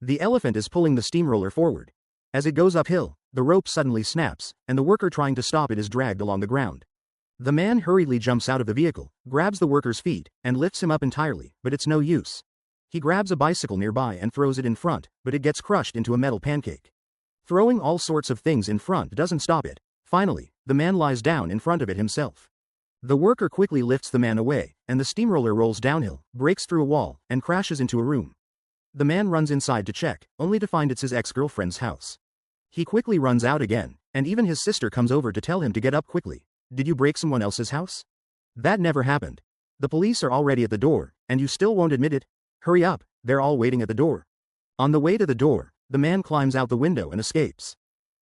The elephant is pulling the steamroller forward. As it goes uphill, the rope suddenly snaps, and the worker trying to stop it is dragged along the ground. The man hurriedly jumps out of the vehicle, grabs the worker's feet, and lifts him up entirely, but it's no use. He grabs a bicycle nearby and throws it in front, but it gets crushed into a metal pancake. Throwing all sorts of things in front doesn't stop it. Finally, the man lies down in front of it himself. The worker quickly lifts the man away, and the steamroller rolls downhill, breaks through a wall, and crashes into a room. The man runs inside to check, only to find it's his ex-girlfriend's house. He quickly runs out again, and even his sister comes over to tell him to get up quickly. Did you break someone else's house? That never happened. The police are already at the door, and you still won't admit it? Hurry up, they're all waiting at the door. On the way to the door, the man climbs out the window and escapes.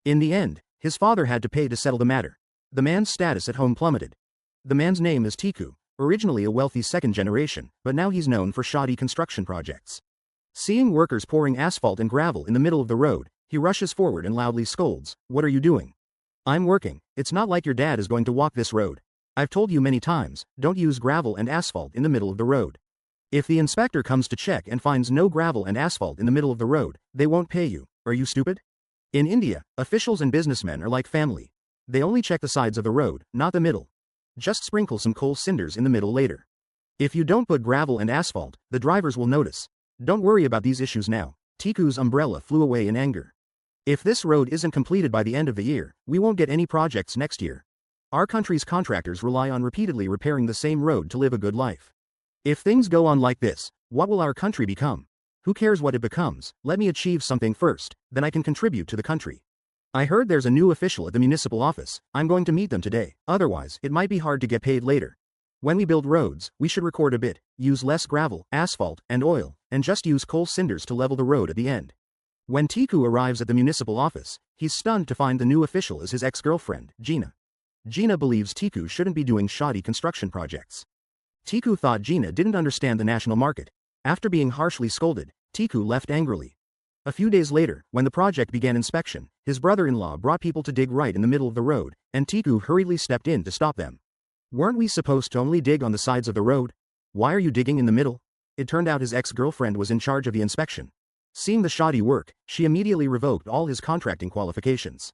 In the end, his father had to pay to settle the matter. The man's status at home plummeted. The man's name is Tiku, originally a wealthy second generation, but now he's known for shoddy construction projects. Seeing workers pouring asphalt and gravel in the middle of the road, he rushes forward and loudly scolds, "What are you doing?" "I'm working. It's not like your dad is going to walk this road. I've told you many times, don't use gravel and asphalt in the middle of the road. If the inspector comes to check and finds no gravel and asphalt in the middle of the road, they won't pay you. Are you stupid?" In India, officials and businessmen are like family. They only check the sides of the road, not the middle. Just sprinkle some coal cinders in the middle later. If you don't put gravel and asphalt, the drivers will notice. Don't worry about these issues now. Tiku's umbrella flew away in anger. If this road isn't completed by the end of the year, we won't get any projects next year. Our country's contractors rely on repeatedly repairing the same road to live a good life. If things go on like this, what will our country become? Who cares what it becomes? Let me achieve something first, then I can contribute to the country. I heard there's a new official at the municipal office. I'm going to meet them today, otherwise it might be hard to get paid later. When we build roads, we should record a bit, use less gravel, asphalt, and oil, and just use coal cinders to level the road at the end. When Tiku arrives at the municipal office, he's stunned to find the new official is his ex-girlfriend, Gina. Gina believes Tiku shouldn't be doing shoddy construction projects. Tiku thought Gina didn't understand the national market. After being harshly scolded, Tiku left angrily. A few days later, when the project began inspection, his brother-in-law brought people to dig right in the middle of the road, and Tiku hurriedly stepped in to stop them. "Weren't we supposed to only dig on the sides of the road? Why are you digging in the middle?" It turned out his ex-girlfriend was in charge of the inspection. Seeing the shoddy work, she immediately revoked all his contracting qualifications.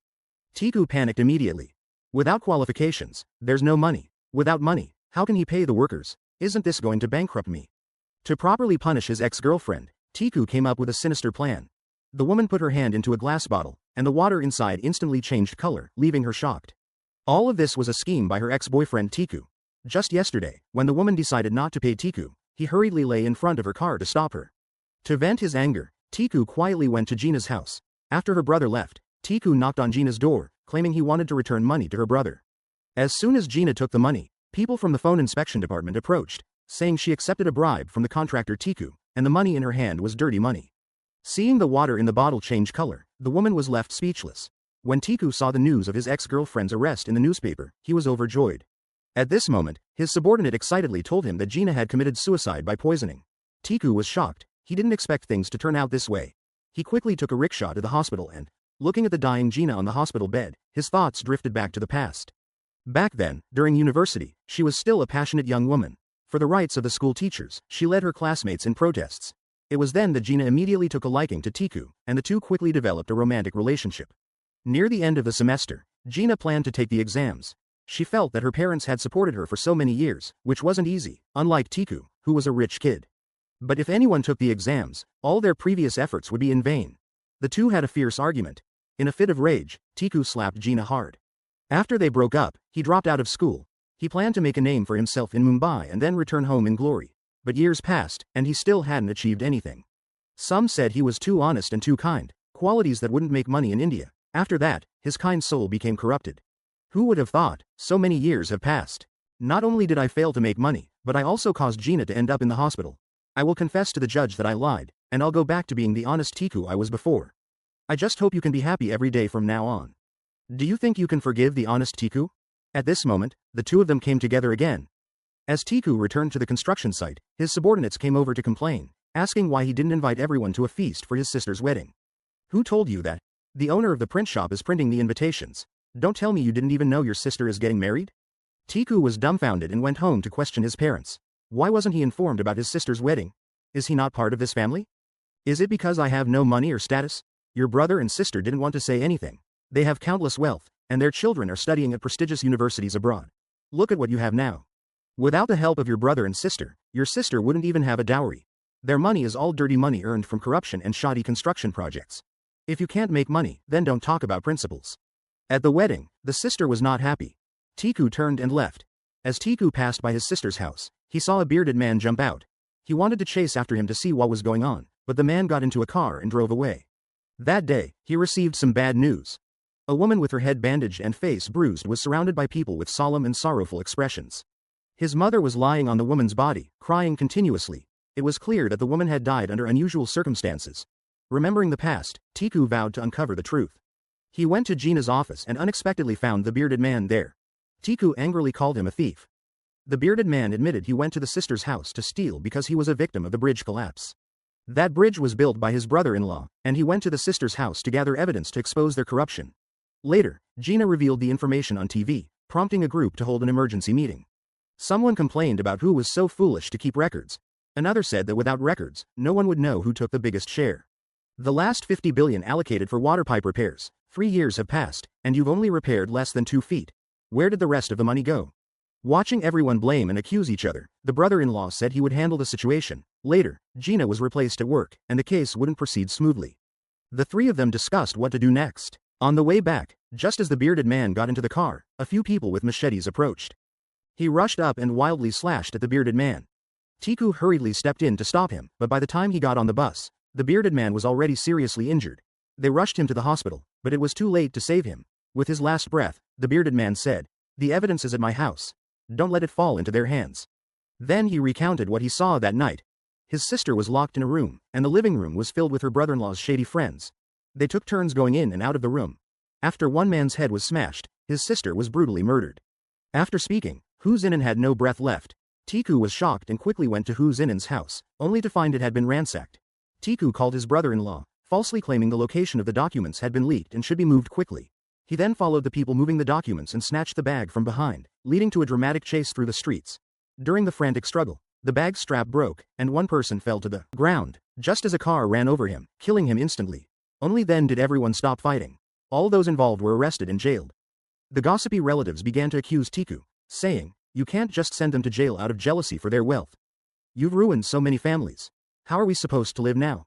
Tiku panicked immediately. Without qualifications, there's no money. Without money, how can he pay the workers? Isn't this going to bankrupt me? To properly punish his ex-girlfriend, Tiku came up with a sinister plan. The woman put her hand into a glass bottle, and the water inside instantly changed color, leaving her shocked. All of this was a scheme by her ex-boyfriend Tiku. Just yesterday, when the woman decided not to pay Tiku, he hurriedly lay in front of her car to stop her. To vent his anger, Tiku quietly went to Gina's house. After her brother left, Tiku knocked on Gina's door, claiming he wanted to return money to her brother. As soon as Gina took the money, people from the phone inspection department approached, saying she accepted a bribe from the contractor Tiku, and the money in her hand was dirty money. Seeing the water in the bottle change color, the woman was left speechless. When Tiku saw the news of his ex-girlfriend's arrest in the newspaper, he was overjoyed. At this moment, his subordinate excitedly told him that Gina had committed suicide by poisoning. Tiku was shocked. He didn't expect things to turn out this way. He quickly took a rickshaw to the hospital and, looking at the dying Gina on the hospital bed, his thoughts drifted back to the past. Back then, during university, she was still a passionate young woman. For the rights of the school teachers, she led her classmates in protests. It was then that Gina immediately took a liking to Tiku, and the two quickly developed a romantic relationship. Near the end of the semester, Gina planned to take the exams. She felt that her parents had supported her for so many years, which wasn't easy, unlike Tiku, who was a rich kid. But if anyone took the exams, all their previous efforts would be in vain. The two had a fierce argument. In a fit of rage, Tiku slapped Gina hard. After they broke up, he dropped out of school. He planned to make a name for himself in Mumbai and then return home in glory. But years passed, and he still hadn't achieved anything. Some said he was too honest and too kind, qualities that wouldn't make money in India. After that, his kind soul became corrupted. Who would have thought? So many years have passed. Not only did I fail to make money, but I also caused Gina to end up in the hospital. I will confess to the judge that I lied, and I'll go back to being the honest Tiku I was before. I just hope you can be happy every day from now on. Do you think you can forgive the honest Tiku? At this moment, the two of them came together again. As Tiku returned to the construction site, his subordinates came over to complain, asking why he didn't invite everyone to a feast for his sister's wedding. Who told you that? The owner of the print shop is printing the invitations. Don't tell me you didn't even know your sister is getting married? Tiku was dumbfounded and went home to question his parents. Why wasn't he informed about his sister's wedding? Is he not part of this family? Is it because I have no money or status? Your brother and sister didn't want to say anything. They have countless wealth, and their children are studying at prestigious universities abroad. Look at what you have now. Without the help of your brother and sister, your sister wouldn't even have a dowry. Their money is all dirty money earned from corruption and shoddy construction projects. If you can't make money, then don't talk about principles. At the wedding, the sister was not happy. Tiku turned and left. As Tiku passed by his sister's house, he saw a bearded man jump out. He wanted to chase after him to see what was going on, but the man got into a car and drove away. That day, he received some bad news. A woman with her head bandaged and face bruised was surrounded by people with solemn and sorrowful expressions. His mother was lying on the woman's body, crying continuously. It was clear that the woman had died under unusual circumstances. Remembering the past, Tiku vowed to uncover the truth. He went to Gina's office and unexpectedly found the bearded man there. Tiku angrily called him a thief. The bearded man admitted he went to the sister's house to steal because he was a victim of the bridge collapse. That bridge was built by his brother-in-law, and he went to the sister's house to gather evidence to expose their corruption. Later, Gina revealed the information on TV, prompting a group to hold an emergency meeting. Someone complained about who was so foolish to keep records. Another said that without records, no one would know who took the biggest share. The last 50 billion allocated for water pipe repairs. 3 years have passed, and you've only repaired less than 2 feet. Where did the rest of the money go? Watching everyone blame and accuse each other, the brother-in-law said he would handle the situation. Later, Gina was replaced at work, and the case wouldn't proceed smoothly. The three of them discussed what to do next. On the way back, just as the bearded man got into the car, a few people with machetes approached. He rushed up and wildly slashed at the bearded man. Tiku hurriedly stepped in to stop him, but by the time he got on the bus, the bearded man was already seriously injured. They rushed him to the hospital, but it was too late to save him. With his last breath, the bearded man said, "The evidence is at my house. Don't let it fall into their hands." Then he recounted what he saw that night. His sister was locked in a room, and the living room was filled with her brother-in-law's shady friends. They took turns going in and out of the room. After one man's head was smashed, his sister was brutally murdered. After speaking, Hu Zinan had no breath left. Tiku was shocked and quickly went to Hu Zinan's house, only to find it had been ransacked. Tiku called his brother-in-law, falsely claiming the location of the documents had been leaked and should be moved quickly. He then followed the people moving the documents and snatched the bag from behind, leading to a dramatic chase through the streets. During the frantic struggle, the bag's strap broke, and one person fell to the ground, just as a car ran over him, killing him instantly. Only then did everyone stop fighting. All those involved were arrested and jailed. The gossipy relatives began to accuse Tiku, saying, "You can't just send them to jail out of jealousy for their wealth. You've ruined so many families. How are we supposed to live now?"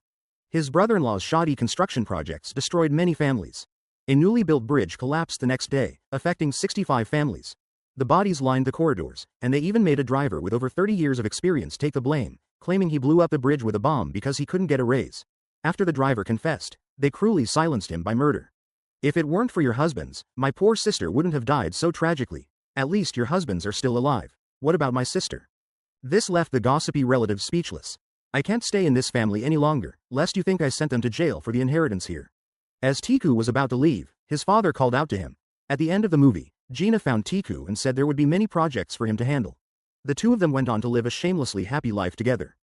His brother-in-law's shoddy construction projects destroyed many families. A newly built bridge collapsed the next day, affecting 65 families. The bodies lined the corridors, and they even made a driver with over 30 years of experience take the blame, claiming he blew up the bridge with a bomb because he couldn't get a raise. After the driver confessed, they cruelly silenced him by murder. "If it weren't for your husbands, my poor sister wouldn't have died so tragically. At least your husbands are still alive. What about my sister?" This left the gossipy relatives speechless. "I can't stay in this family any longer, lest you think I sent them to jail for the inheritance here." As Tiku was about to leave, his father called out to him. At the end of the movie, Gina found Tiku and said there would be many projects for him to handle. The two of them went on to live a shamelessly happy life together.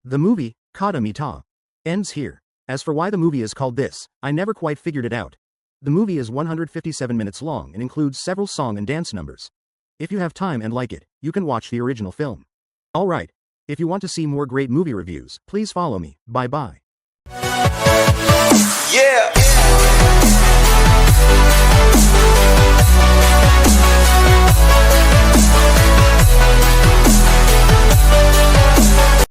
The movie, Khatta Meetha, ends here. As for why the movie is called this, I never quite figured it out. The movie is 157 minutes long and includes several song and dance numbers. If you have time and like it, you can watch the original film. Alright, if you want to see more great movie reviews, please follow me. Bye bye. Yeah.